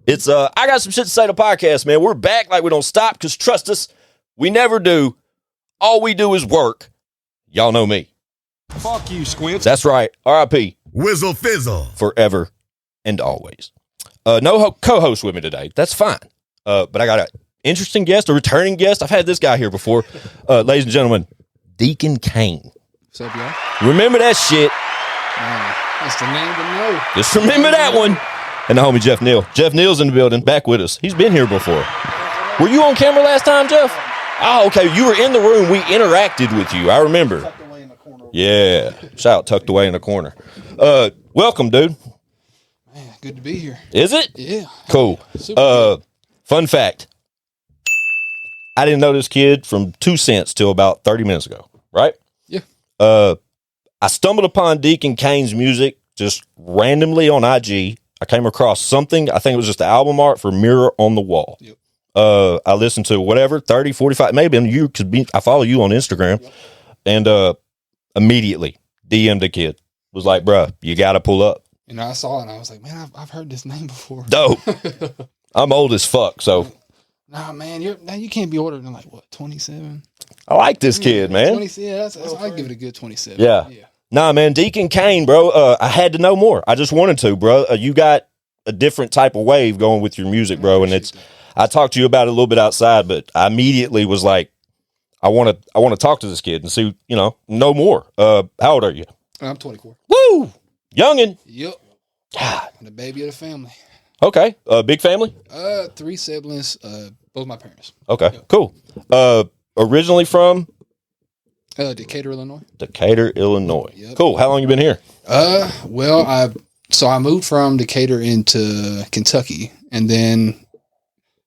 It's I got some shit to say to podcast, man. We're back like we don't stop, because trust us, we never do. All we do is work. Y'all know me. Fuck you, Squint. That's right. R.I.P. Whizzle Fizzle. Forever and always. No co-host with me today. That's fine. But I got an interesting guest, a returning guest. I've had this guy here before. Ladies and gentlemen, Deacon Kain. What's up, y'all? Remember that shit. That's the name to know. Just remember that one. And the homie Jeff Neal. Jeff Neal's in the building, back with us. He's been here before. Were you on camera last time, Jeff? Oh, okay. You were in the room. We interacted with you. I remember. Tucked away in the corner. Yeah. Shout out, tucked away in the corner. Welcome, dude. Man, good to be here. Is it? Yeah. Cool. Fun fact. I didn't know this kid from 2 cents till about 30 minutes ago, right? Yeah. I stumbled upon Deacon Kain's music just randomly on IG. I came across something. I think it was just the album art for Mirror on the Wall. Yep. I listened to whatever, 30, 45, maybe you could be, I follow you on Instagram. Yep. And immediately DM'd the kid. Was like, bruh, you got to pull up. And I saw it and I was like, man, I've heard this name before. Dope. I'm old as fuck, so. Nah, man, you can't be older than like, what, 27? I like this kid, man. 20, yeah, I'd give it a good 27. Yeah. Nah, man, Deacon Kain, bro, I had to know more. I just wanted to, bro. You got a different type of wave going with your music, bro, and I talked to you about it a little bit outside, but I immediately was like, I want to talk to this kid and see, know more. How old are you? I'm 24. Woo! Youngin'. Yep. God. The baby of the family. Okay. Big family? 3 siblings, both my parents. Okay, yep. Cool. Originally from? Decatur, Illinois. Decatur, Illinois. Yep. Cool. How long you been here? Well, I moved from Decatur into Kentucky, and then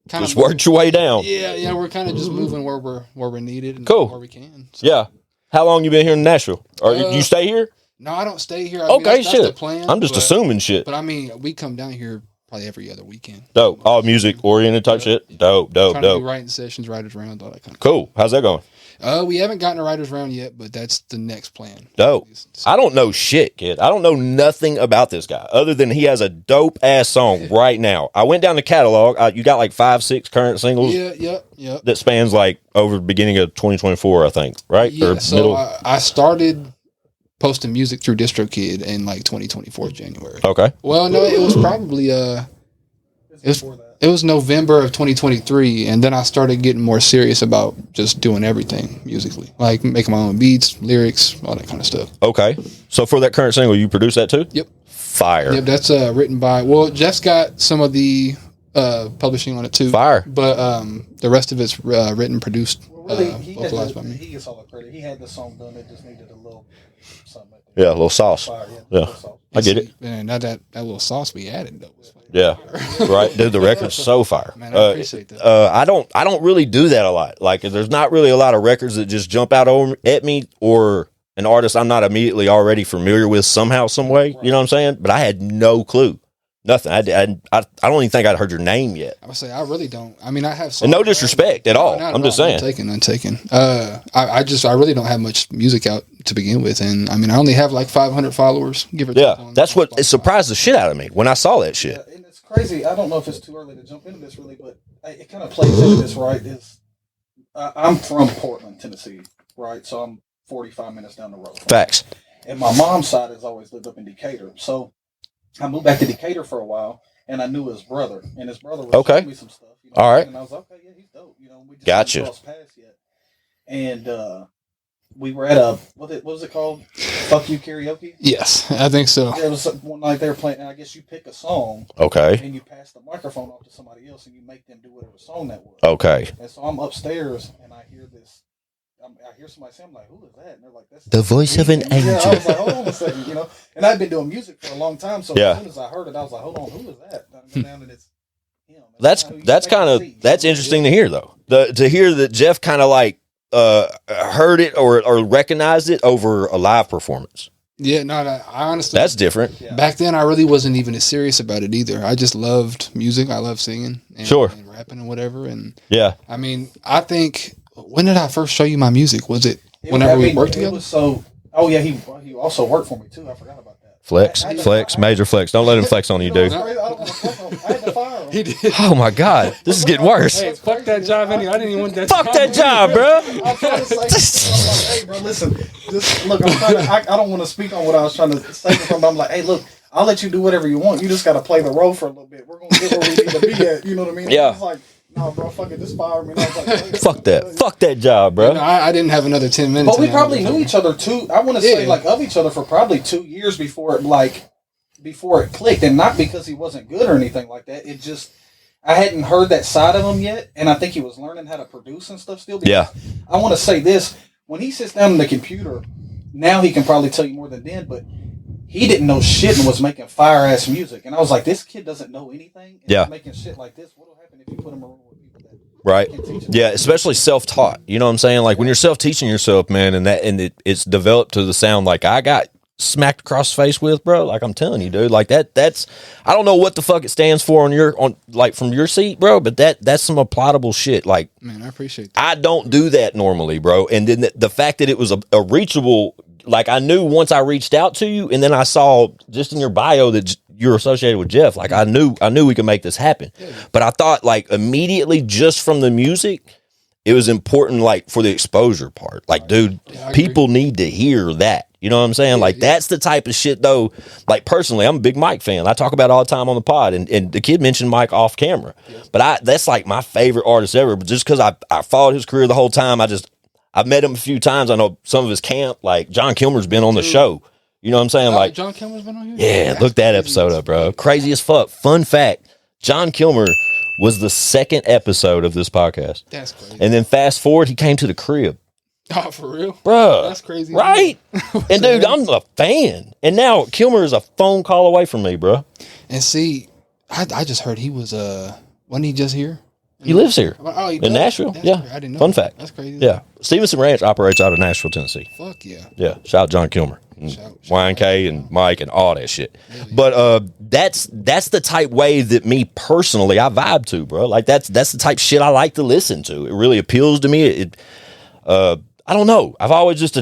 kind of worked your way down. Yeah. We're kind of just moving where we're needed and cool. where we can. So. Yeah. How long you been here in Nashville? Or you stay here? No, I don't stay here. Okay, that's shit. the plan, I'm just assuming shit. But I mean, we come down here probably every other weekend. Dope. All music oriented type shit. Dope. Trying to do writing sessions, writers round, all that kind of. Cool. How's that going? We haven't gotten a writers round yet, but that's the next plan. Dope. I don't know shit, kid. I don't know nothing about this guy other than he has a dope ass song right now. I went down the catalog. You got like 5, 6 current singles. Yeah. That spans like over the beginning of 2024, I think. Right? Yeah. Or So middle. I started posting music through DistroKid in like 2024 January. Okay. Well, no, it was probably it was November of 2023, and then I started getting more serious about just doing everything musically, like making my own beats, lyrics, all that kind of stuff. Okay. So for that current single, you produce that too? Yep. Fire. Yep, that's written by. Well, Jeff's got some of the publishing on it too. Fire. But the rest of it's written, produced, vocalized by me. He gets all the credit. He had the song done. It just needed a little something. Yeah, a little sauce. Fire, yeah. I get it. And that little sauce we added though. Yeah, right. Dude, the record's so fire. Man, I appreciate that. I don't really do that a lot. Like, there's not really a lot of records that just jump out at me, or an artist I'm not immediately already familiar with somehow, some way. Right. You know what I'm saying? But I had no clue. Nothing. I don't even think I'd heard your name yet. I would say I really don't. I mean, I have. And no disrespect at all. I'm just saying. I'm taken. I really don't have much music out to begin with, and I mean, I only have like 500 followers. Give or take. Yeah, that's what it surprised the shit out of me when I saw that shit. Yeah, and it's crazy. I don't know if it's too early to jump into this really, but it kind of plays into this, right? I'm from Portland, Tennessee, right? So I'm 45 minutes down the road. Facts. And my mom's side has always lived up in Decatur, so I moved back to Decatur for a while, and I knew his brother, and his brother was showing me some stuff. All right. And I was like, okay, yeah, he's dope. We just gotcha. Haven't crossed paths yet. And we were at what was it called? Fuck You Karaoke? Yes, I think so. There was one night they were playing, and I guess you pick a song. Okay. And you pass the microphone off to somebody else, and you make them do whatever song that was. Okay. And so I'm upstairs, and I hear this. I hear somebody say, I'm like, who is that? And they're like, that's the voice of an angel. Yeah, I was like, hold on a second, And I've been doing music for a long time, so as soon as I heard it, I was like, hold on, who is that? And I go down and it's him. That's interesting to hear though. To hear that Jeff kind of like heard it or recognized it over a live performance. Yeah, no, I honestly, that's different. Yeah. Back then, I really wasn't even as serious about it either. I just loved music. I loved singing and rapping and whatever. And yeah, I mean, I think. When did I first show you my music? Was it whenever we worked together? Oh yeah, he also worked for me too. I forgot about that. Flex, major flex. Don't let him flex on you, dude. I don't want to flex on him. I had to fire him. He did. Oh my God, this is getting worse. Hey, fuck that job anyway. I didn't even want that. Fuck that job, bro. I'm trying to say, I'm like, hey, bro, listen. Just look. I'm trying to. I don't want to speak on what I was trying to say before, but I'm like, hey, look. I'll let you do whatever you want. You just got to play the role for a little bit. We're gonna get where we need to be at. You know what I mean? Yeah. It's like, no, bro, fuck it. Just fire me. And I was like, hey, Fuck that. Fuck that job, bro. No, I didn't have another 10 minutes. But we probably knew each other too. I want to say like of each other for probably 2 years before it clicked, and not because he wasn't good or anything like that. It just I hadn't heard that side of him yet, and I think he was learning how to produce and stuff still. Yeah. I want to say this: when he sits down on the computer, now he can probably tell you more than then, but he didn't know shit and was making fire ass music, and I was like, this kid doesn't know anything. And he's making shit like this. What'll happen if you put him around with people that Right. can teach him? Yeah, especially self-taught. You know what I'm saying? Like when you're self-teaching yourself, man, and it's developed to the sound like I got smacked across the face with, bro. Like I'm telling you, dude. Like that's I don't know what the fuck it stands for on like from your seat, bro. But that's some applaudable shit. Like, Man, I appreciate that. I don't do that normally, bro. And then the fact that it was a reachable, like I knew once I reached out to you, and then I saw just in your bio that you're associated with Jeff. Like I knew we could make this happen. Yeah. But I thought like immediately just from the music, it was important like for the exposure part. Like, dude, people need to hear that. You know what I'm saying? Like that's the type of shit though. Like personally, I'm a big Mike fan. I talk about it all the time on the pod, and the kid mentioned Mike off camera. But that's like my favorite artist ever. But just because I followed his career the whole time, I've met him a few times. I know some of his camp. Like John Kilmer's been on the show. You know what I'm saying? Like John Kilmer's been on here? Yeah, look that episode up, bro. Crazy as fuck. Fun fact, John Kilmer was the second episode of this podcast. That's crazy. And then fast forward, he came to the crib. Oh, for real? Bro. That's crazy. Right? And dude, I'm a fan. And now Kilmer is a phone call away from me, bro. And see, I just heard he was, wasn't he just here? He lives here. Oh, he in does? Nashville. That's Yeah. crazy. I didn't know Fun that. fact. That's crazy. Yeah. Stevenson Ranch operates out of Nashville, Tennessee. Fuck yeah. Yeah. Shout out John Kilmer. YNK and Mike and all that shit. But that's the type wave that me personally I vibe to, bro. Like that's the type shit I like to listen to. It really appeals to me. I don't know. I've always just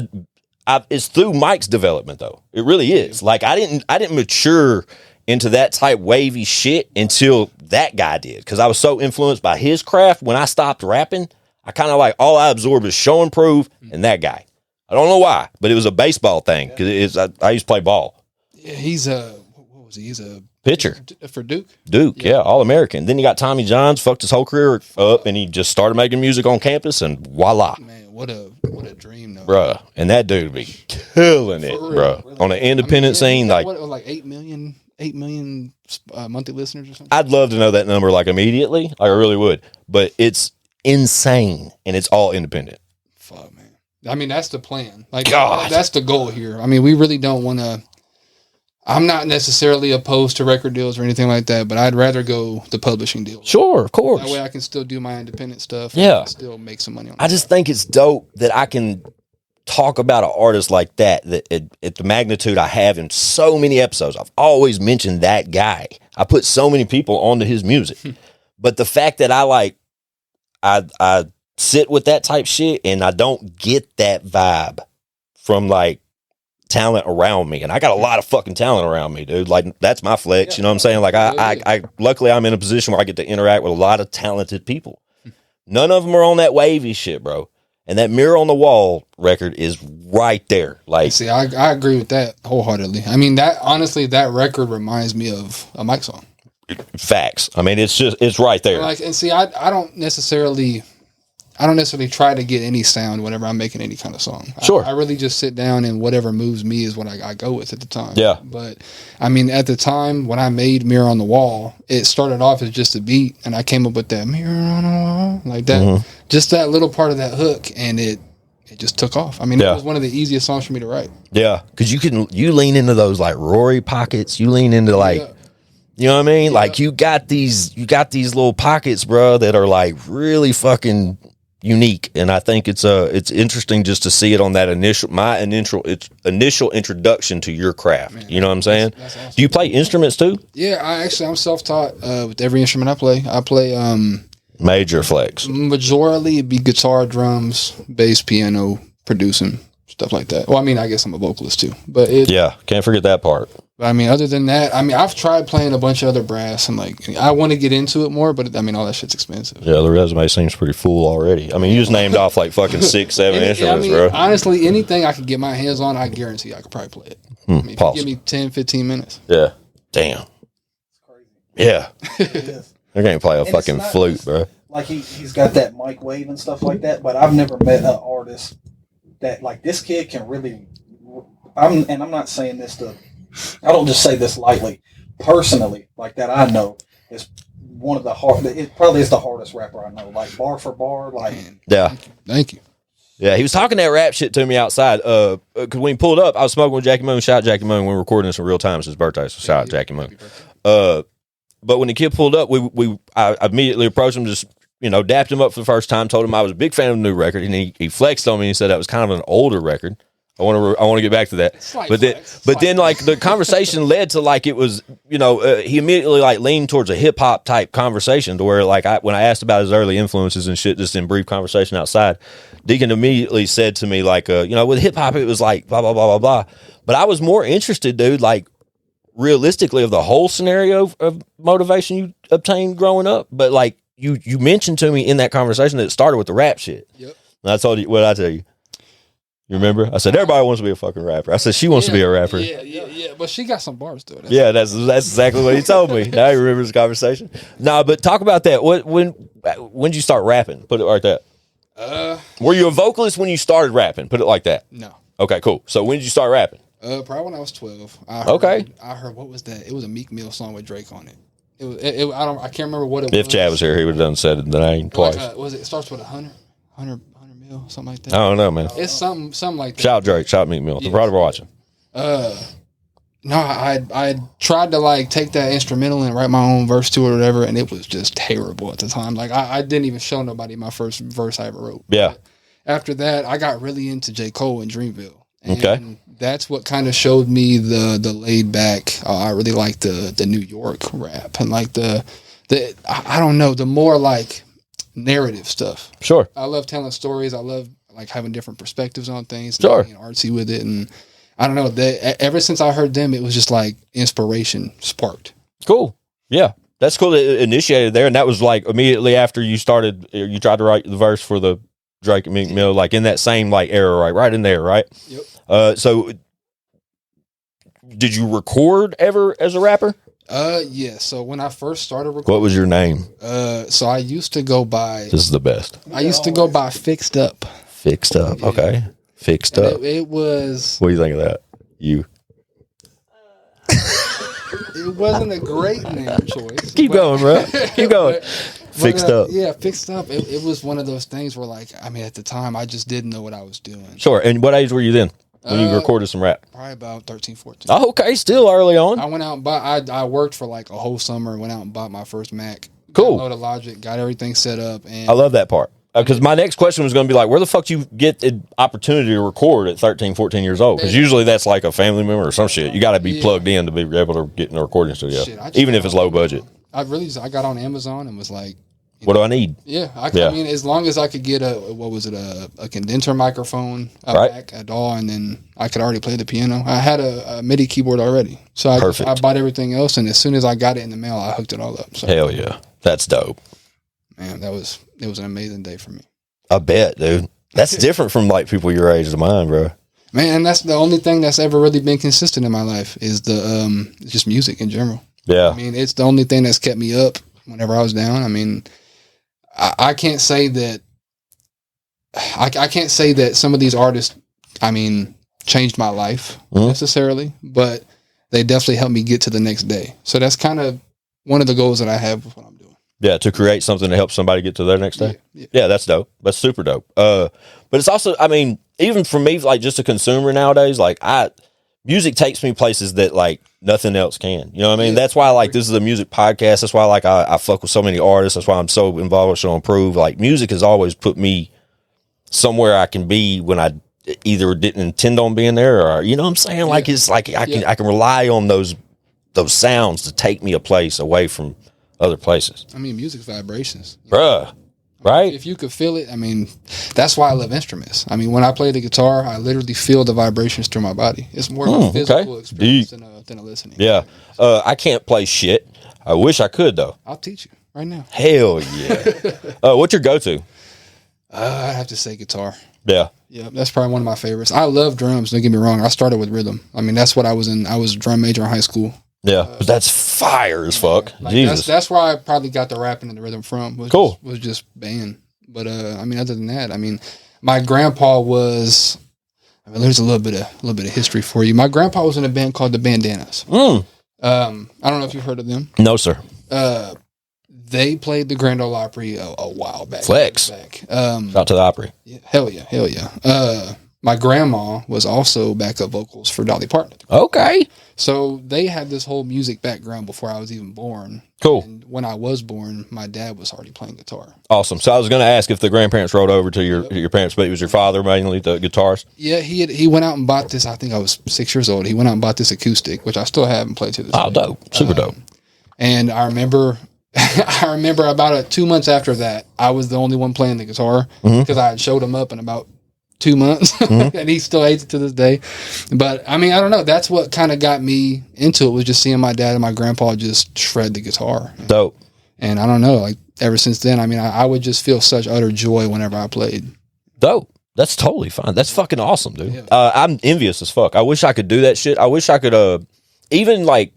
it's through Mike's development though. It really is. Like I didn't mature into that type wavy shit until that guy did, because I was so influenced by his craft. When I stopped rapping, I kind of like all I absorbed is show and prove and that guy. I don't know why, but it was a baseball thing because I used to play ball. Yeah, he's what was he? He's a pitcher for Duke. Yeah, All-American. Then you got Tommy Johns, fucked his whole career up, and he just started making music on campus, and voila. Man, what a dream, though, bruh. And that dude be killing it, bruh. Really. On the independent scene, like what, like 8 million monthly listeners or something. I'd love to know that number like immediately. Like, I really would, but it's insane, and it's all independent. Fuck, man. I mean, that's the plan. Like, God. That's the goal here. I mean, we really don't want to. I'm not necessarily opposed to record deals or anything like that, but I'd rather go the publishing deal. Sure, of course. That way I can still do my independent stuff. Yeah. And still make some money on it. I just think it's dope that I can talk about an artist like that at the magnitude I have in so many episodes. I've always mentioned that guy. I put so many people onto his music. But the fact that I sit with that type shit and I don't get that vibe from like talent around me, and I got a lot of fucking talent around me, dude. Like that's my flex, you know what I'm saying? Like I luckily I'm in a position where I get to interact with a lot of talented people. None of them are on that wavy shit, bro. And that Mirror on the Wall record is right there. Like, see, I agree with that wholeheartedly. I mean, that honestly, that record reminds me of a Mike song. Facts. I mean, it's right there. Like, and see, I don't necessarily try to get any sound whenever I'm making any kind of song. Sure. I really just sit down and whatever moves me is what I go with at the time. Yeah. But I mean, at the time when I made Mirror on the Wall, it started off as just a beat, and I came up with that Mirror on the Wall, like that, just that little part of that hook, and it just took off. I mean, it was one of the easiest songs for me to write. Yeah, because you lean into those like Rory pockets. You lean into like. Yeah. You know what I mean? Yeah. Like you got these little pockets, bro, that are like really fucking unique, and I think it's interesting just to see it on that initial introduction to your craft. Man, you know what I'm saying? That's awesome. Do you play instruments too? Yeah, I'm self-taught with every instrument I play. I play major flex. Majorly it'd be guitar, drums, bass, piano, producing, stuff like that. Well, I mean, I guess I'm a vocalist too, but can't forget that part. But I mean, other than that, I mean, I've tried playing a bunch of other brass, and like, I want to get into it more, but I mean, all that shit's expensive. Yeah, the resume seems pretty full already. I mean, you just named off like fucking 6, 7 instruments, bro. Honestly, anything I could get my hands on, I guarantee I could probably play it. I mean, if you give me 10, 15 minutes. Yeah. Damn. Yeah. They're going to play a fucking flute, bro. Like he's got that mic wave and stuff like that, but I've never met an artist that like this kid can really. I'm not saying this to. I don't just say this lightly. Personally, like that I know is one of the hard. It probably is the hardest rapper I know. Like bar for bar, like yeah. Thank you. Yeah, he was talking that rap shit to me outside. Cause when he pulled up, I was smoking with Jackie Moon. Shout out Jackie Moon. We were recording this in real time. It's his birthday, so shout out Jackie Moon. But when the kid pulled up, I immediately approached him, just dapped him up for the first time. Told him I was a big fan of the new record, and he flexed on me. And he said that was kind of an older record. I want to get back to that, but then like the conversation led to like it was he immediately like leaned towards a hip hop type conversation to where like when I asked about his early influences and shit just in brief conversation outside, Deacon immediately said to me like with hip hop it was like blah blah blah blah blah, but I was more interested, dude, like realistically of the whole scenario of motivation you obtained growing up, but like you mentioned to me in that conversation that it started with the rap shit. Yep. And I told you what I tell you. You remember? I said everybody wants to be a fucking rapper. I said she wants to be a rapper. Yeah. But she got some bars to it. That's exactly what he told me. Now he remembers the conversation. No, but talk about that. When did you start rapping? Put it like that. Were you a vocalist when you started rapping? Put it like that. No. Okay, cool. So when did you start rapping? Probably when I was 12. I heard what was that? It was a Meek Mill song with Drake on it. I can't remember what it was. If Chad was here, he would have done said the name twice. It starts with 100 mil, something like that. I don't know, man. It's something like that. Shout out Drake, shout out Meek Mill. They're probably watching. No, I tried to like take that instrumental and write my own verse to it or whatever, and it was just terrible at the time. Like I didn't even show nobody my first verse I ever wrote. Yeah. But after that, I got really into J. Cole and Dreamville. And okay. That's what kind of showed me the laid back. I really like the New York rap and like the I don't know, the more like narrative stuff. Sure. I love telling stories. I love like having different perspectives on things. Sure. And being artsy with it, and I don't know. Ever since I heard them, it was just like inspiration sparked. Cool. Yeah, that's cool. It initiated there, and that was like immediately after you started. You tried to write the verse for the Drake and Meek Mill, like in that same like era, right in there, right? Yep. So, did you record ever as a rapper? Yeah. So when I first started recording, what was your name? So I used to go by. This is the best. I used to go by Fixed Up. Fixed Up. Yeah. Okay. Fixed Up. It was. What do you think of that? You. It wasn't a great name choice. Keep going, bro. Keep going. Fixed Up. Yeah, Fixed Up. It was one of those things where, like, I mean, at the time, I just didn't know what I was doing. Sure. And what age were you then when you recorded some rap? Probably about 13, 14. Oh, okay. Still early on. I went out and bought. I worked for like a whole summer. Went out and bought my first Mac. Cool. Downloaded Logic. Got everything set up. And I love that part. Because my next question was going to be like, where the fuck you get an opportunity to record at 13, 14 years old? Because usually that's like a family member or some shit. You got to be plugged in to be able to get in a recording studio, even if it's low budget. I got on Amazon and was like, what do I need? Yeah, I mean, as long as I could get a condenser microphone, Mac, a DAW, and then I could already play the piano. I had a MIDI keyboard already, so I bought everything else, and as soon as I got it in the mail, I hooked it all up. So, hell yeah, that's dope. Man, it was an amazing day for me. I bet, dude. That's different from like people your age to mine, bro. Man, that's the only thing that's ever really been consistent in my life is just music in general. Yeah, I mean, it's the only thing that's kept me up whenever I was down. I mean, I can't say that. I can't say that some of these artists, I mean, changed my life necessarily, but they definitely helped me get to the next day. So that's kind of one of the goals that I have with what I'm doing. Yeah, to create something to help somebody get to their next day. Yeah, that's dope. That's super dope. But it's also, I mean, even for me, like just a consumer nowadays, like music takes me places that like nothing else can. You know what I mean? That's why like this is a music podcast. That's why like I fuck with so many artists. That's why I'm so involved with Show Improve. Like music has always put me somewhere I can be when I either didn't intend on being there, or you know what I'm saying? Like it's like I can rely on those sounds to take me a place away from other places. I mean, music's vibrations. Bruh. Right. If you could feel it, I mean, that's why I love instruments. I mean, when I play the guitar, I literally feel the vibrations through my body. It's more of a physical experience than a listening. Yeah. I can't play shit. I wish I could, though. I'll teach you right now. Hell yeah. What's your go-to? I'd have to say guitar. Yeah. Yeah, that's probably one of my favorites. I love drums, don't get me wrong. I started with rhythm. I mean, that's what I was in. I was a drum major in high school. Yeah, but that's fire as fuck. Like, Jesus. That's where I probably got the rapping and the rhythm from. Was just band. But I mean, other than that, I mean, my grandpa was. I mean, there's a little bit of history for you. My grandpa was in a band called the Bandanas. I don't know if you've heard of them. No, sir. They played the Grand Ole Opry a while back. Flex. Out to the Opry. Yeah, hell yeah. My grandma was also backup vocals for Dolly Parton. Okay. So they had this whole music background before I was even born. Cool. And when I was born, my dad was already playing guitar. Awesome. So I was going to ask if the grandparents rolled over to your parents, but it was your father mainly, the guitarist? Yeah, he went out and bought this. I think I was 6 years old. He went out and bought this acoustic, which I still have and play to this day. Oh, dope. Super dope. And I remember about 2 months after that, I was the only one playing the guitar because I had showed him up in about 2 months and he still hates it to this day. But I mean, I don't know. That's what kind of got me into it, was just seeing my dad and my grandpa just shred the guitar. Dope. And I don't know, like ever since then, I mean, I would just feel such utter joy whenever I played. Dope. That's totally fine. That's fucking awesome, dude. Yeah. I'm envious as fuck. I wish I could do that shit. I wish I could, even like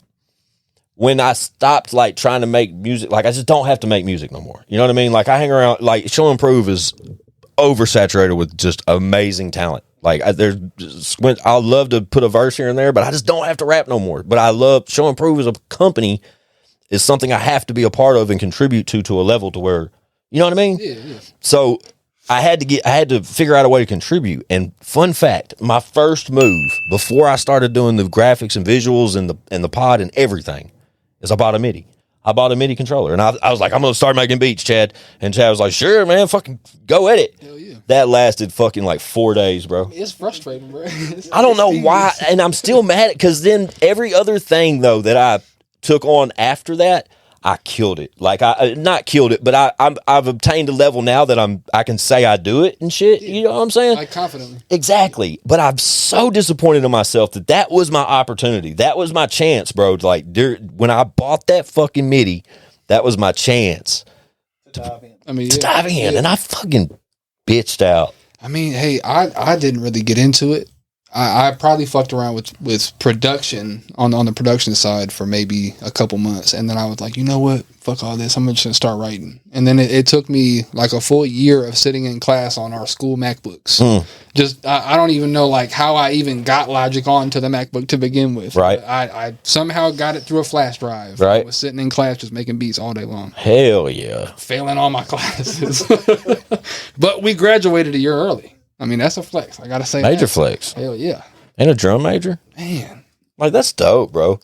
when I stopped like trying to make music, like I just don't have to make music no more. You know what I mean? Like I hang around, like Show and Prove is oversaturated with just amazing talent. Like I love to put a verse here and there, but I just don't have to rap no more. But I love Show and Prove as a company is something I have to be a part of and contribute to a level to where, you know what I mean? Yeah. So I had to figure out a way to contribute. And fun fact, my first move before I started doing the graphics and visuals and the pod and everything is I bought a MIDI. I bought a MIDI controller, and I was like, I'm going to start making beats, Chad. And Chad was like, sure, man, fucking go at it. Hell yeah. That lasted fucking like 4 days, bro. It's frustrating, bro. I don't know why, and I'm still mad because then every other thing, though, that I took on after that, I killed it. Like I not killed it, but I've obtained a level now that I can say I do it and shit. You know what I'm saying? Like confidently. Exactly. But I'm so disappointed in myself that was my opportunity. That was my chance, bro. Like when I bought that fucking MIDI, that was my chance To dive in. I mean, to dive in, and I fucking bitched out. I mean, hey, I didn't really get into it. I probably fucked around with production on the production side for maybe a couple months. And then I was like, you know what? Fuck all this. I'm just going to start writing. And then it took me like a full year of sitting in class on our school MacBooks. Just, I don't even know like how I even got Logic onto the MacBook to begin with. Right. I somehow got it through a flash drive. Right. I was sitting in class just making beats all day long. Hell yeah. Failing all my classes. But we graduated a year early. I mean, that's a flex. I got to say Major that. flex. Hell yeah. And a drum major? Man. Like, that's dope, bro.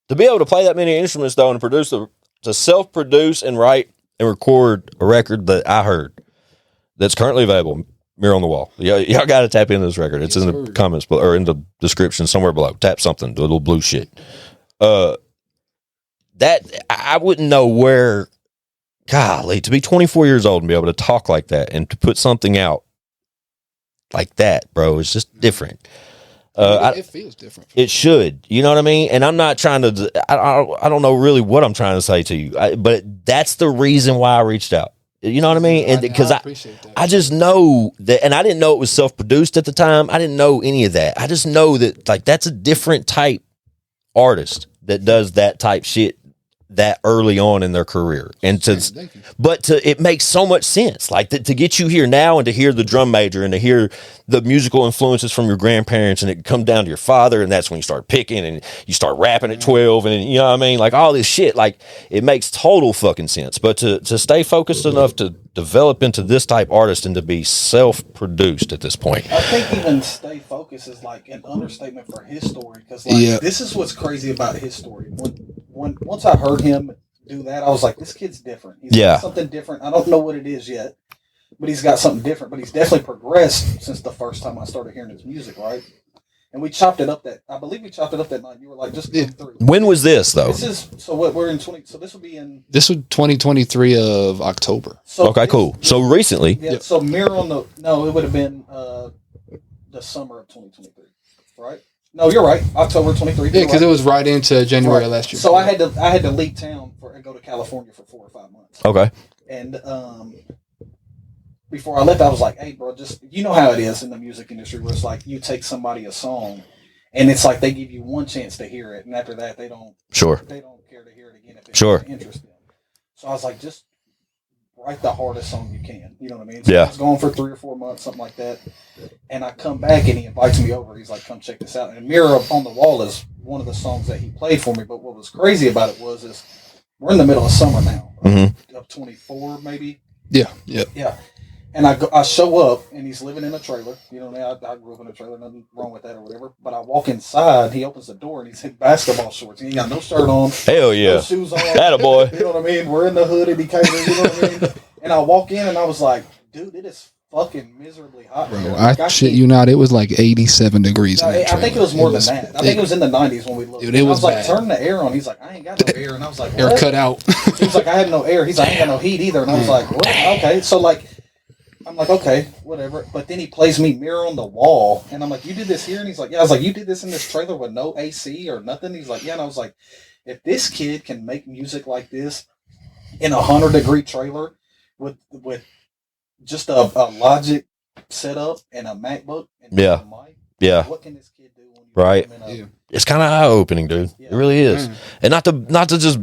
To be able to play that many instruments, though, and to self-produce and write and record a record that I heard that's currently available, Mirror on the Wall. Y'all got to tap into this record. It's in the comments or in the description somewhere below. Tap something, the little blue shit. That I wouldn't know where, golly, to be 24 years old and be able to talk like that and to put something out like that, bro, it's just different. It feels different. It should, you know what I mean? And I'm not trying to, I don't know really what I'm trying to say to you, but that's the reason why I reached out. You know what I mean? And because I just know that, and I didn't know it was self-produced at the time. I didn't know any of that. I just know that like that's a different type artist that does that type shit that early on in their career. And it makes so much sense. Like to get you here now and to hear the drum major and to hear the musical influences from your grandparents and it come down to your father, and that's when you start picking and you start rapping at 12 and you know what I mean? Like all this shit, like it makes total fucking sense. But to stay focused enough to develop into this type artist and to be self-produced at this point. I think even stay focused is like an understatement for his story, because like this is what's crazy about his story. Once I heard him do that, I was like, this kid's different. He's got something different. I don't know what it is yet, but he's got something different. But he's definitely progressed since the first time I started hearing his music, right? And we chopped it up I believe we chopped it up that night. You were like, just come through. When was this though? This is, so what, we're in 20, so this will be in. This was 2023 of October. So okay, cool. So recently. Yeah, yep. So Mirror on the, no, it would have been the summer of 2023, right? No, you're right. October 23. Yeah, because it was right into January last year. So I had to leave town and go to California for 4 or 5 months. Okay. And before I left, I was like, "Hey, bro, just you know how it is in the music industry, where it's like you take somebody a song, and it's like they give you one chance to hear it, and after that, they don't care to hear it again if it's interesting." So I was like, "Just write the hardest song you can." You know what I mean? So I was gone for 3 or 4 months, something like that. And I come back and he invites me over. He's like, "Come check this out." And Mirror on the Wall is one of the songs that he played for me. But what was crazy about it is we're in the middle of summer now, of 24 maybe. Yeah. And I show up and he's living in a trailer. You know, I grew up in a trailer, nothing wrong with that or whatever. But I walk inside, he opens the door and he's in basketball shorts. He ain't got no shirt on. Hell yeah. No shoes on. Attaboy. You know what I mean? We're in the hood at Decatur, you know what I mean? And I walk in and I was like, dude, it is fucking miserably hot. Bro, I shit you not, it was like 87 degrees. I think it was more than that. I think it was in the 90s when we looked. Dude, I was like, bad. turn the air on. He's like, I ain't got no air. And I was like, what? Air cut out. He was like, I have no air. He's like, I ain't got no heat either. And I was like, what? Okay. So like, I'm like, okay, whatever. But then he plays me Mirror on the Wall. And I'm like, you did this here? And he's like, yeah. I was like, you did this in this trailer with no AC or nothing? He's like, yeah. And I was like, if this kid can make music like this in a 100-degree trailer with just a Logic setup and a MacBook and a mic, what can this kid do when you come in It's kind of eye-opening, dude. It really is. And not to just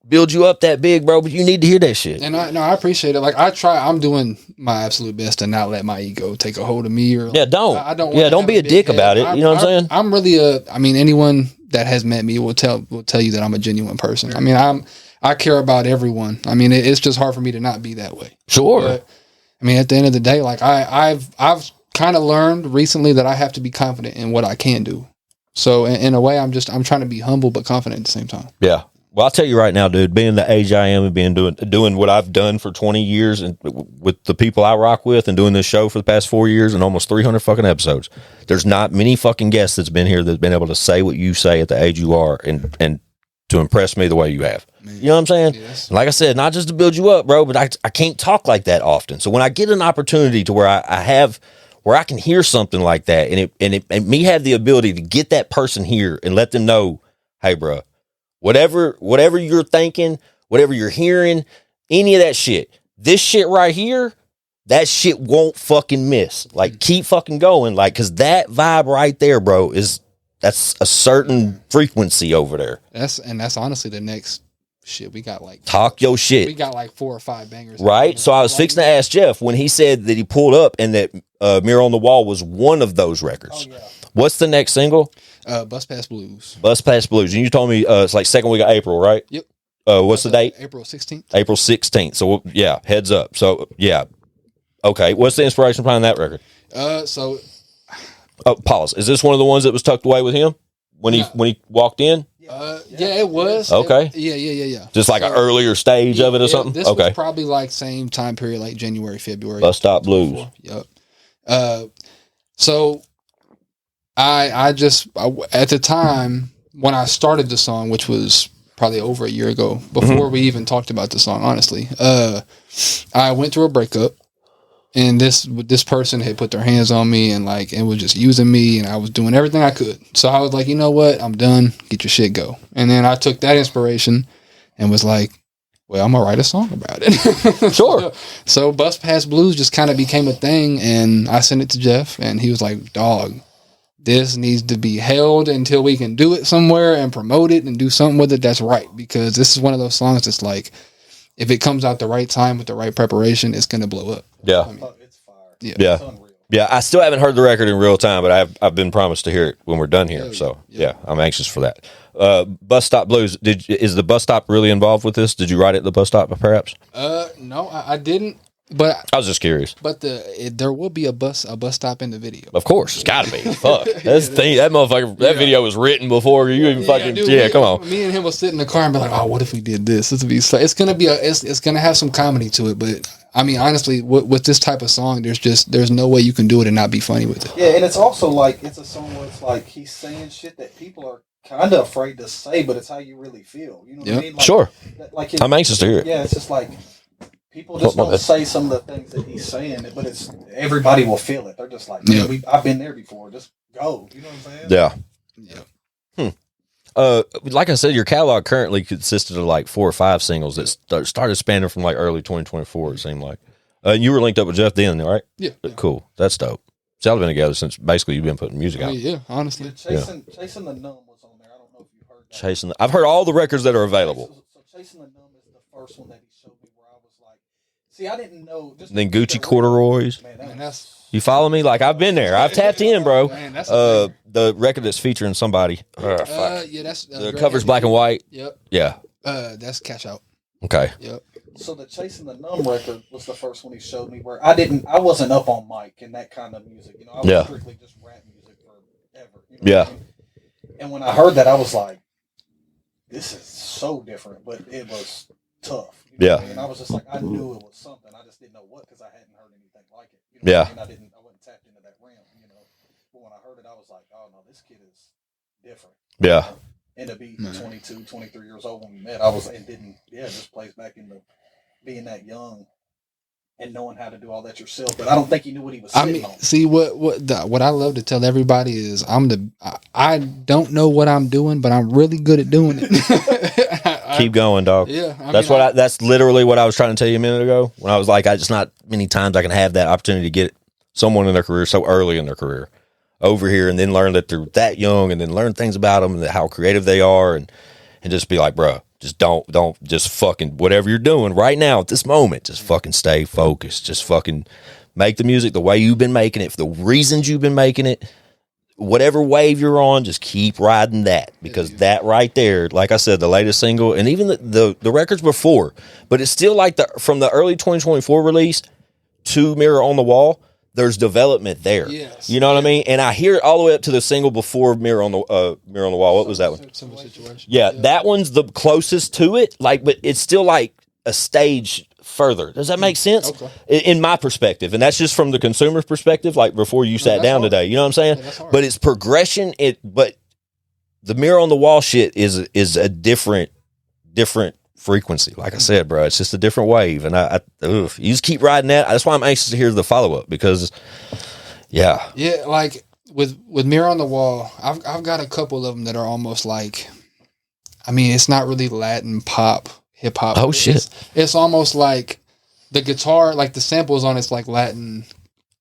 build you up that big, bro, but you need to hear that shit. And I appreciate it. Like I'm doing my absolute best to not let my ego take a hold of me. Or don't be a dick about it. You know what I'm saying? I'm really anyone that has met me will tell you that I'm a genuine person. I mean, I care about everyone. I mean, it's just hard for me to not be that way. Sure. But, I mean, at the end of the day, like I've kind of learned recently that I have to be confident in what I can do. So in a way, I'm trying to be humble but confident at the same time. Yeah. Well, I'll tell you right now, dude, being the age I am and doing what I've done for 20 years and with the people I rock with and doing this show for the past 4 years and almost 300 fucking episodes, there's not many fucking guests that's been here that's been able to say what you say at the age you are and to impress me the way you have. Man. You know what I'm saying? Yes. Like I said, not just to build you up, bro, but I can't talk like that often. So when I get an opportunity to where where I can hear something like that and me have the ability to get that person here and let them know, hey, bro, whatever you're thinking, whatever you're hearing, any of that shit, this shit right here, that shit won't fucking miss. Like, keep fucking going. Like, cause that vibe right there, bro, that's a certain frequency over there. That's honestly the next shit. We got like talk your shit. We got like 4 or 5 bangers. Right. So I was fixing to ask Jeff when he said that he pulled up and that Mirror on the Wall was one of those records. Oh, yeah. What's the next single? Bus Pass Blues. Bus Pass Blues. And you told me it's like second week of April, right? Yep. What's the date? April 16th. April 16th. So yeah, heads up. So yeah. Okay. What's the inspiration behind that record? Pause. Is this one of the ones that was tucked away with him when he walked in? Yeah, it was. Okay. Yeah. Just like an earlier stage of it or something? This was probably like same time period, like January, February. Bus Stop Blues. Yep. So I just at the time when I started the song, which was probably over a year ago, before we even talked about the song, honestly, I went through a breakup. And this person had put their hands on me and was just using me, and I was doing everything I could. So I was like, you know what? I'm done. Get your shit, go. And then I took that inspiration and was like, well, I'm gonna write a song about it. Sure. So Bus Pass Blues just kind of became a thing, and I sent it to Jeff, and he was like, dog, this needs to be held until we can do it somewhere and promote it and do something with it that's right, because this is one of those songs that's like, if it comes out the right time with the right preparation, it's gonna blow up. Yeah. I mean, it's fire. Yeah. Yeah. I still haven't heard the record in real time, but I've been promised to hear it when we're done here. So yeah, I'm anxious for that. Bus Stop Blues. Is the bus stop really involved with this? Did you write it at the bus stop perhaps? No, I didn't. But I was just curious. But there will be a bus stop in the video. Of course, it's got to be. Fuck, that's the thing. That motherfucker. That video was written before you even fucking. Dude, come on. Me and him will sit in the car and be like, "Oh, what if we did this? This would be. It's gonna be it's gonna have some comedy to it." But I mean, honestly, with this type of song, there's no way you can do it and not be funny with it. Yeah, and it's also like it's a song where it's like he's saying shit that people are kind of afraid to say, but it's how you really feel. You know what I mean? Like, sure. Like I'm anxious to hear it. Yeah, it's just like. People just don't say some of the things that he's saying, but it's everybody will feel it. They're just like, I've been there before. Just go. You know what I'm saying? Yeah. Like I said, your catalog currently consisted of like 4 or 5 singles that started spanning from like early 2024. It seemed like you were linked up with Jeff then, right? Yeah. Cool. That's dope. So y'all have been together since basically you've been putting music out. Yeah, honestly. Chasing the Numb was on there. I don't know if you heard that. I've heard all the records that are available. So Chasing the Numb is the first one that he showed me where I was like, see, I didn't know. Just then Gucci corduroys. Man, that's you follow me? Like I've been there. I've tapped in, bro. Man, the record that's featuring somebody. yeah, that's the cover's black and white. Yep. Yeah. That's Cash Out. Okay. Yep. So the Chasing the Numb record was the first one he showed me where I wasn't up on Mike and that kind of music. You know, I was strictly just rap music forever. You know what I mean? And when I heard that, I was like, this is so different, but it was tough. You know what I mean? And I was just like, I knew it was something. I just didn't know what because I hadn't heard anything like it. You know what I mean? I wasn't tapped into that realm, you know. But when I heard it, I was like, oh no, this kid is different. Yeah. And to be 22, 23 years old when we met, I was, and didn't, just plays back into being that young and knowing how to do all that yourself. But I don't think he knew what he was sitting on. See, what I love to tell everybody is I don't know what I'm doing, but I'm really good at doing it. Keep going, dog. Yeah. That's literally what I was trying to tell you a minute ago when I was like, it's not many times I can have that opportunity to get someone in their career so early in their career over here and then learn that they're that young and then learn things about them and how creative they are and just be like, bro, just don't just fucking whatever you're doing right now at this moment, just fucking stay focused. Just fucking make the music the way you've been making it for the reasons you've been making it. Whatever wave you're on, just keep riding that because that right there, like I said, the latest single and even the records before, but it's still like from the early 2024 release to Mirror on the Wall. There's development there. Yes. You know what I mean? And I hear it all the way up to the single before Mirror on the Wall. What was that one? Similar Situation. Yeah, that one's the closest to it. Like, but it's still like a stage further. Does that make sense? Okay. In my perspective, and that's just from the consumer's perspective. Like before you sat down today, you know what I'm saying? Yeah, but it's progression. But the Mirror on the Wall shit is a different frequency. Like I said, bro, it's just a different wave, and you just keep riding that. That's why I'm anxious to hear the follow up because, yeah, like with Mirror on the Wall, I've got a couple of them that are almost like, I mean, it's not really Latin pop, hip hop. Oh shit, it's almost like the guitar, like the samples on it's like Latin,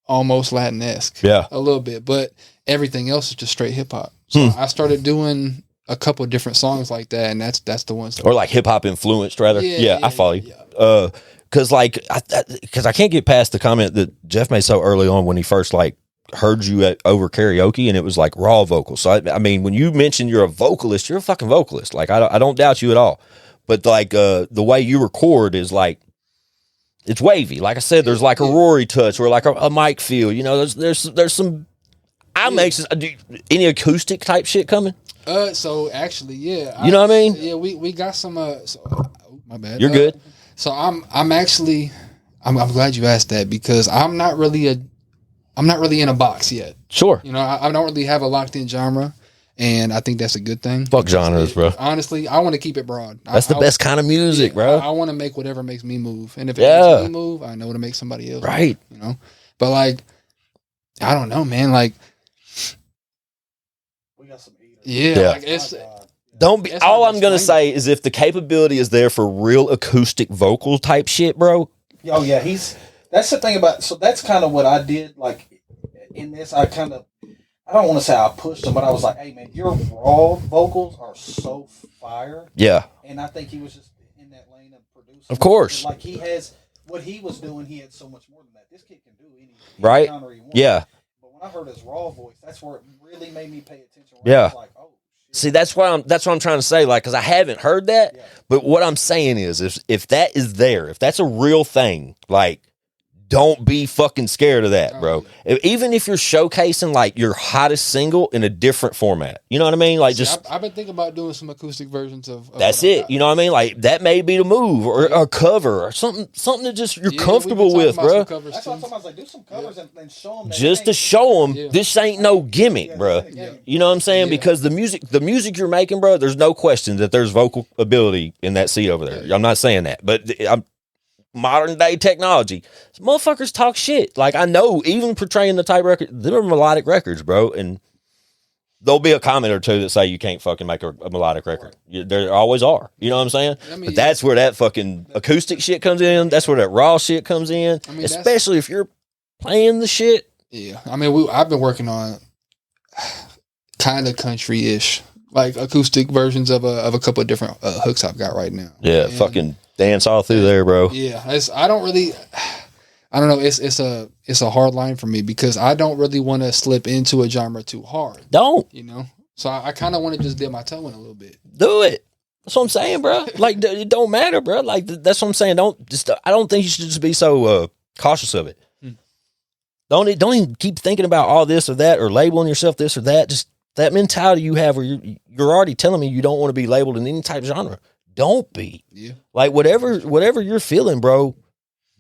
almost Latin-esque, a little bit, but everything else is just straight hip hop. So I started doing a couple of different songs like that, and that's the ones. Or like hip hop influenced, rather. Yeah, I follow you. Yeah. Because I can't get past the comment that Jeff made so early on when he first like heard you over karaoke, and it was like raw vocals. So I mean, when you mention you're a vocalist, you're a fucking vocalist. Like I don't doubt you at all. But like the way you record is like it's wavy. Like I said, there's like a Rory touch or like a mic feel. You know, there's some. I'm anxious. Any acoustic type shit coming? So actually, yeah. You know what I mean? Yeah, we got some. My bad. You're good. So I'm actually I'm glad you asked that because I'm not really in a box yet. Sure. You know, I don't really have a locked in genre, and I think that's a good thing. Fuck genres, bro. Honestly, I want to keep it broad. That's the best kind of music, bro. I want to make whatever makes me move, and if it makes me move, I know to make somebody else right. Move, you know, but like, I don't know, man. Like, we got some heat. Yeah. Like it's. Don't be. All I'm gonna say is if the capability is there for real acoustic vocal type shit, bro. Oh yeah, that's the thing about. So that's kind of what I did. Like in this, I don't want to say I pushed him, but I was like, "Hey man, your raw vocals are so fire." Yeah. And I think he was just in that lane of producing. Of course. Like he has what he was doing. He had so much more than that. This kid can do any right. genre he wants. Yeah. But when I heard his raw voice, that's where it really made me pay attention. Yeah. I was like, oh. See, that's what I'm trying to say, like, because I haven't heard that, but what I'm saying is, if that is there, if that's a real thing, like, don't be fucking scared of that, bro. Even if you're showcasing like your hottest single in a different format, you know what I mean? Like, just I've been thinking about doing some acoustic versions of that's it. You know what I mean? Like, that may be the move, or a cover, or something that just you're comfortable with, bro. That's what I'm talking about. Like, do some covers and show them. Just to show them this ain't no gimmick, bro. You know what I'm saying? Because the music you're making, bro, there's no question that there's vocal ability in that seat over there. I'm not saying that, but modern day technology, motherfuckers talk shit. Like, I know, even portraying the type record, they're melodic records, bro, and there'll be a comment or two that say you can't fucking make a melodic record. There always are. You know what I'm saying? But that's where that fucking acoustic shit comes in. That's where that raw shit comes in. Especially if you're playing the shit. Yeah. I mean, I've been working on kind of country-ish, like acoustic versions of a couple of different hooks I've got right now. Yeah, fucking dance all through there, bro. Yeah. I don't know. It's a hard line for me because I don't really want to slip into a genre too hard. Don't. You know? So I kind of want to just dip my toe in a little bit. Do it. That's what I'm saying, bro. Like, it don't matter, bro. Like, that's what I'm saying. I don't think you should just be so cautious of it. Don't even keep thinking about all this or that or labeling yourself this or that. Just that mentality you have where you're already telling me you don't want to be labeled in any type of genre. Don't be. Yeah. Like, whatever you're feeling, bro,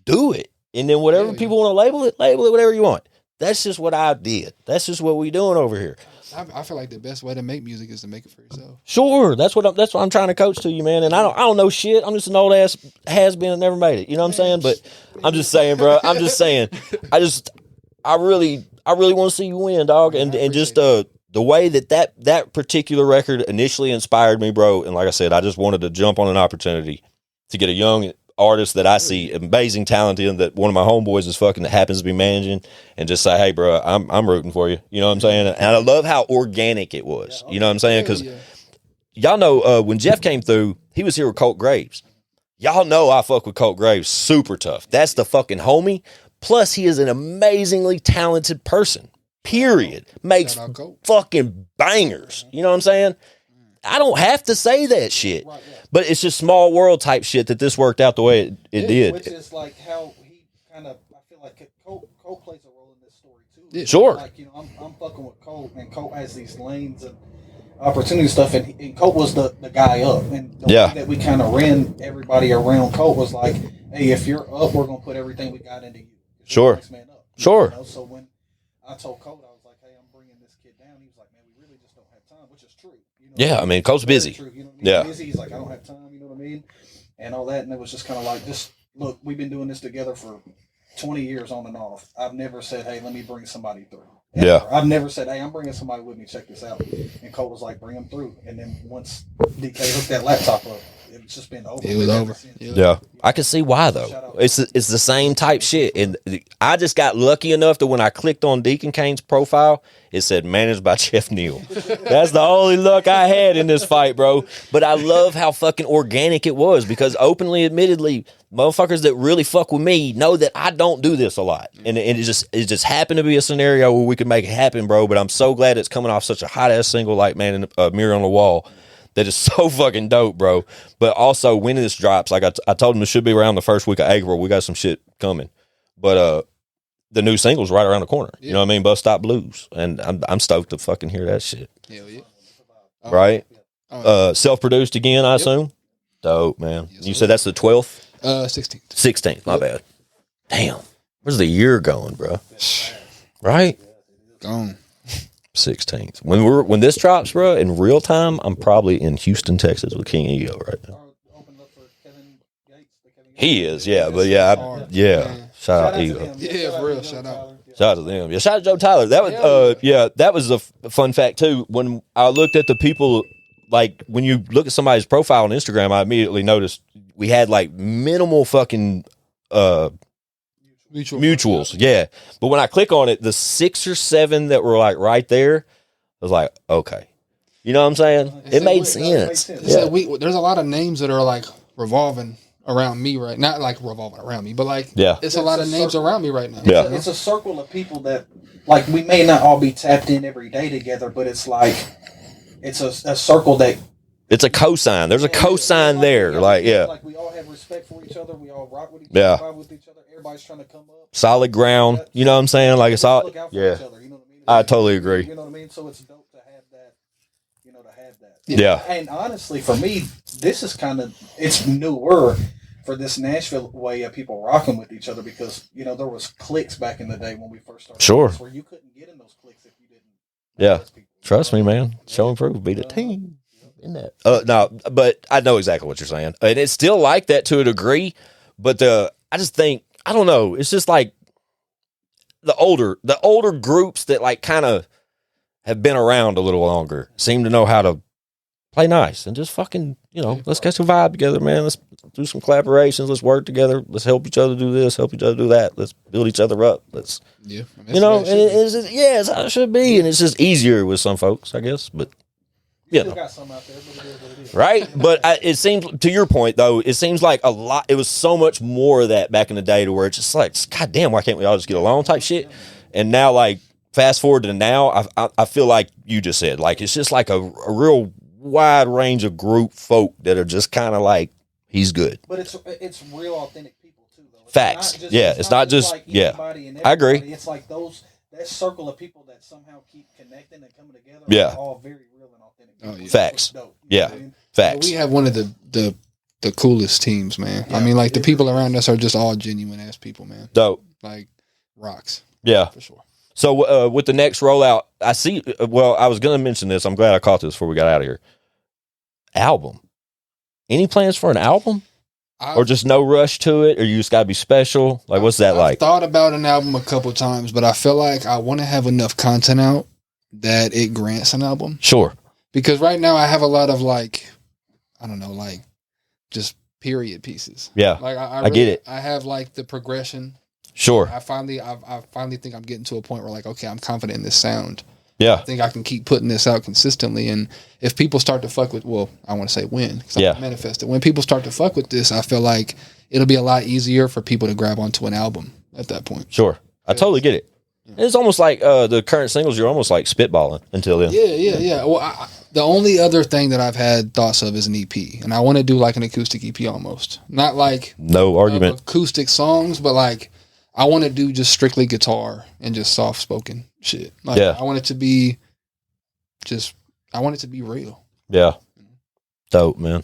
do it. And then whatever people want to label it whatever you want. That's just what I did. That's just what we doing over here. I feel like the best way to make music is to make it for yourself. Sure, that's what I'm trying to coach to you, man. And I don't know shit. I'm just an old ass has been and never made it. You know what I'm saying? But I'm just saying, bro. I'm just saying. I really want to see you win, dog. And just the way that particular record initially inspired me, bro. And like I said, I just wanted to jump on an opportunity to get a young artist that I see amazing talent in, that one of my homeboys is fucking that happens to be managing, and just say, hey, bro, I'm rooting for you. You know what I'm saying? And I love how organic it was. You know what I'm saying? Because y'all know when Jeff came through, he was here with Colt Graves. Y'all know I fuck with Colt Graves super tough. That's the fucking homie. Plus, he is an amazingly talented person. Period. Makes fucking bangers. You know what I'm saying? I don't have to say that shit. Right, yeah. But it's just small world type shit that this worked out the way it did. Which is like how he kind of, I feel like Colt plays a role in this story too. Yeah. Sure. Like, you know, I'm fucking with Colt, and Colt has these lanes and opportunity stuff, and Colt was the guy up. And the way that we kind of ran everybody around Colt was like, hey, if you're up, we're going to put everything we got into you. Sure. Next man up. Sure. You know? So when I told Colt, I was like, hey, I'm bringing this kid down. He was like, man, we really just don't have time, which is true. You know, yeah, I mean, Colt's busy. True. You know what I mean? Busy. He's like, I don't have time. You know what I mean? And all that. And it was just kind of like, just look, we've been doing this together for 20 years on and off. I've never said, hey, let me bring somebody through. Ever. Yeah. I've never said, hey, I'm bringing somebody with me. Check this out. And Colt was like, bring him through. And then once DK hooked that laptop up, it's just been over. It was over. Yeah. I can see why, though. It's the same type shit. And I just got lucky enough that when I clicked on Deacon Kain's profile, it said managed by Chef Neal. That's the only luck I had in this fight, bro. But I love how fucking organic it was, because openly, admittedly, motherfuckers that really fuck with me know that I don't do this a lot. And it just happened to be a scenario where we could make it happen, bro. But I'm so glad it's coming off such a hot-ass single like, man, Mirror on the Wall. That is so fucking dope, bro. But also, when this drops, like I told him, it should be around the first week of April. We got some shit coming. But the new single's right around the corner. Yeah. You know what I mean? Bus Stop Blues. And I'm stoked to fucking hear that shit. Hell yeah. Right? Self-produced again, I assume? Dope, man. Yes, you said that's the 12th? 16th. 16th, my bad. Damn. Where's the year going, bro? Right? Gone. 16th. When this drops, bro, in real time, I'm probably in Houston, Texas with King Ego right now. He is, yeah, but yeah. Shout out Ego. Yeah, for real. Shout out. Shout out to them. Yeah, shout out to Joe Tyler. That was, that was a fun fact too. When I looked at the people, like when you look at somebody's profile on Instagram, I immediately noticed we had like minimal fucking mutuals, yeah. But when I click on it, the 6 or 7 that were like right there, I was like, okay. You know what I'm saying? It made sense. Yeah. There's a lot of names that are like revolving around me right now. Not like revolving around me, but like it's a lot of names around me right now. Yeah. It's a circle of people that, like, we may not all be tapped in every day together, but it's like it's a circle that It's a cosign. There's a cosign there. Like we all have respect for each other. We all rock with each Yeah. other, vibe with each other. Everybody's trying to come up. solid ground. You know what I'm saying? Like it's all. Look out for Yeah. each other, you know what I mean? I totally agree. You know what I mean? So it's dope to have that. You know, to have that. Yeah. And honestly, for me, this is kind of it's newer for this Nashville way of people rocking with each other because you know there was cliques back in the day when we first started. Sure. Where you couldn't get in those cliques if you didn't. Yeah. Those people. Trust me, man. Show and prove. Be the team. In that. No, but I know exactly what you're saying, and it's still like that to a degree. But I just think I don't know. It's just like the older groups that like kind of have been around a little longer seem to know how to play nice and just fucking let's get some vibe together, man. Let's do some collaborations. Let's work together. Let's help each other do this. Help each other do that. Let's build each other up. Let's Yeah. and it's just, it's how it should be, and it's just easier with some folks, I guess, but. Still got some out there, but it is what it is. Right, but it seems to your point though. It seems like a lot. It was so much more of that back in the day, to where it's just like, God damn, why can't we all just get along type shit? And now, like, fast forward to now, I feel like you just said, like, it's just like a real wide range of group folk that are just kind of like, he's good. But it's real authentic people too, though. Facts. It's not just like yeah. anybody and I agree. everybody. It's like that circle of people that somehow keep connecting and coming together. Yeah. Are all very real and authentic. Oh, yeah. Facts. Dope, you know Yeah. what I mean? Facts. We have one of the coolest teams, man. I mean, like the people around us are just all genuine ass people, man. Dope. Like rocks Yeah. for sure. So with the next rollout, I see. Well, I was going to mention this. I'm glad I caught this before we got out of here. Album. Any plans for an album? Or just no rush to it, or you just gotta be special? Like, what's that like? I've thought about an album a couple times, but I feel like I want to have enough content out that it grants an album. Sure. Because right now I have a lot of like, I don't know, like just period pieces. Yeah. Like I get it. I have like the progression. Sure. I finally think I'm getting to a point where like, okay, I'm confident in this sound. Yeah. I think I can keep putting this out consistently. And if people start to fuck with, well, I want to say when, because I manifest it. When people start to fuck with this, I feel like it'll be a lot easier for people to grab onto an album at that point. Sure. I totally get it. Yeah. It's almost like the current singles, you're almost like spitballing until then. Yeah. Well, the only other thing that I've had thoughts of is an EP. And I want to do like an acoustic EP almost. Not like no argument acoustic songs, but like I want to do just strictly guitar and just soft spoken shit. Like I want it to be real. Yeah. Dope, man.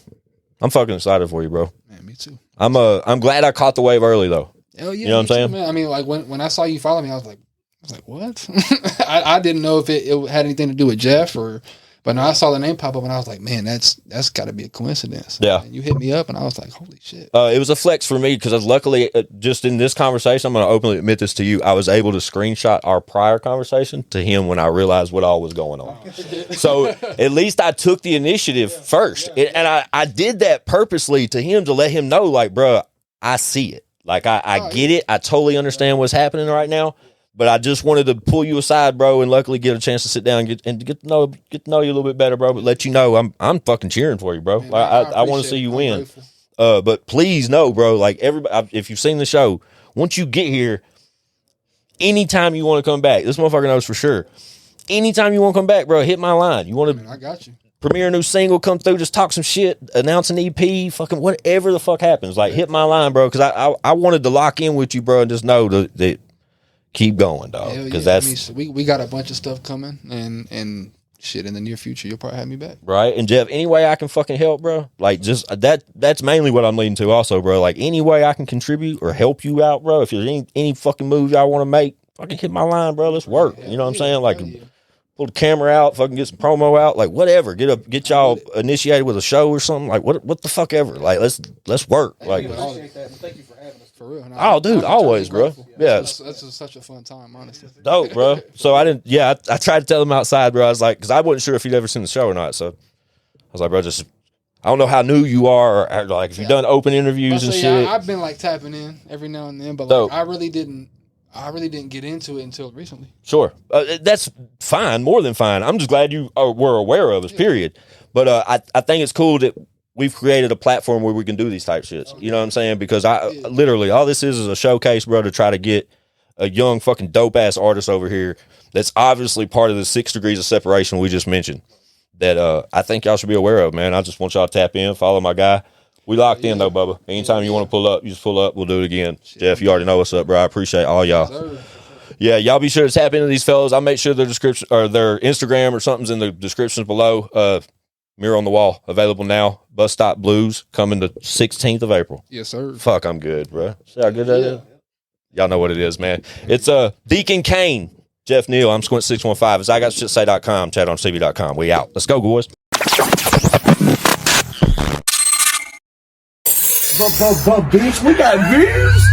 I'm fucking excited for you, bro. Man, me too. I'm glad I caught the wave early though. Hell yeah. You know what I'm saying? Man. I mean, like when I saw you follow me, I was like, what? I didn't know if it had anything to do with Jeff but now I saw the name pop up and I was like, man, that's got to be a coincidence. Yeah. And you hit me up and I was like, holy shit. It was a flex for me because luckily, just in this conversation, I'm going to openly admit this to you. I was able to screenshot our prior conversation to him when I realized what all was going on. So at least I took the initiative first. And I did that purposely to him to let him know, like, bro, I see it. Like, I get it. I totally understand what's happening right now. But I just wanted to pull you aside, bro, and luckily get a chance to sit down and get to know you a little bit better, bro. But let you know I'm fucking cheering for you, bro. Man, I want to see you win. But please know, bro, like everybody, if you've seen the show, once you get here, anytime you want to come back, this motherfucker knows for sure. Anytime you want to come back, bro, hit my line. You want to? I got you. Premiere a new single, come through, just talk some shit, announce an EP, fucking whatever the fuck happens. Like hit my line, bro, because I wanted to lock in with you, bro, and just know that. Keep going, dog. Because that's we got a bunch of stuff coming, and shit in the near future. You'll probably have me back, right? And Jeff, any way I can fucking help, bro. Like just that's mainly what I'm leading to, also, bro. Like any way I can contribute or help you out, bro. If there's any fucking move y'all want to make, fucking hit my line, bro. Let's work. You know what I'm saying? Like pull the camera out, fucking get some promo out, like whatever. Get y'all initiated with a show or something. Like what the fuck ever. Like let's work. Like appreciate that. And thank you for having us. For real. Oh, dude, always, bro. Yeah, that's such a fun time, honestly. Dope, bro. So I didn't. Yeah, I tried to tell him outside, bro. I was like, because I wasn't sure if he'd ever seen the show or not. So I was like, bro, just I don't know how new you are, or like if you've done open interviews and shit. I've been like tapping in every now and then, but like, I really didn't get into it until recently. Sure, that's fine, more than fine. I'm just glad you were aware of us. Period. But I think it's cool that we've created a platform where we can do these type shits. You know what I'm saying? Because literally all this is a showcase, bro, to try to get a young fucking dope ass artist over here that's obviously part of the 6 degrees of separation we just mentioned. that I think y'all should be aware of, man. I just want y'all to tap in, follow my guy. We locked in, though, Bubba. Anytime you want to pull up, you just pull up. We'll do it again. Jeff, you already know what's up, bro. I appreciate all y'all. Yeah, y'all be sure to tap into these fellas. I'll make sure their description or their Instagram or something's in the descriptions below. Mirror on the Wall, available now. Bus Stop Blues, coming the 16th of April. Yes, sir. Fuck, I'm good, bro. See how good that is? Y'all know what it is, man. It's Deacon Kain, Jeff Neal. I'm Squint615. It's IGSSTS.com, chat-on-CV.com. We out. Let's go, boys. Bitch, we got views.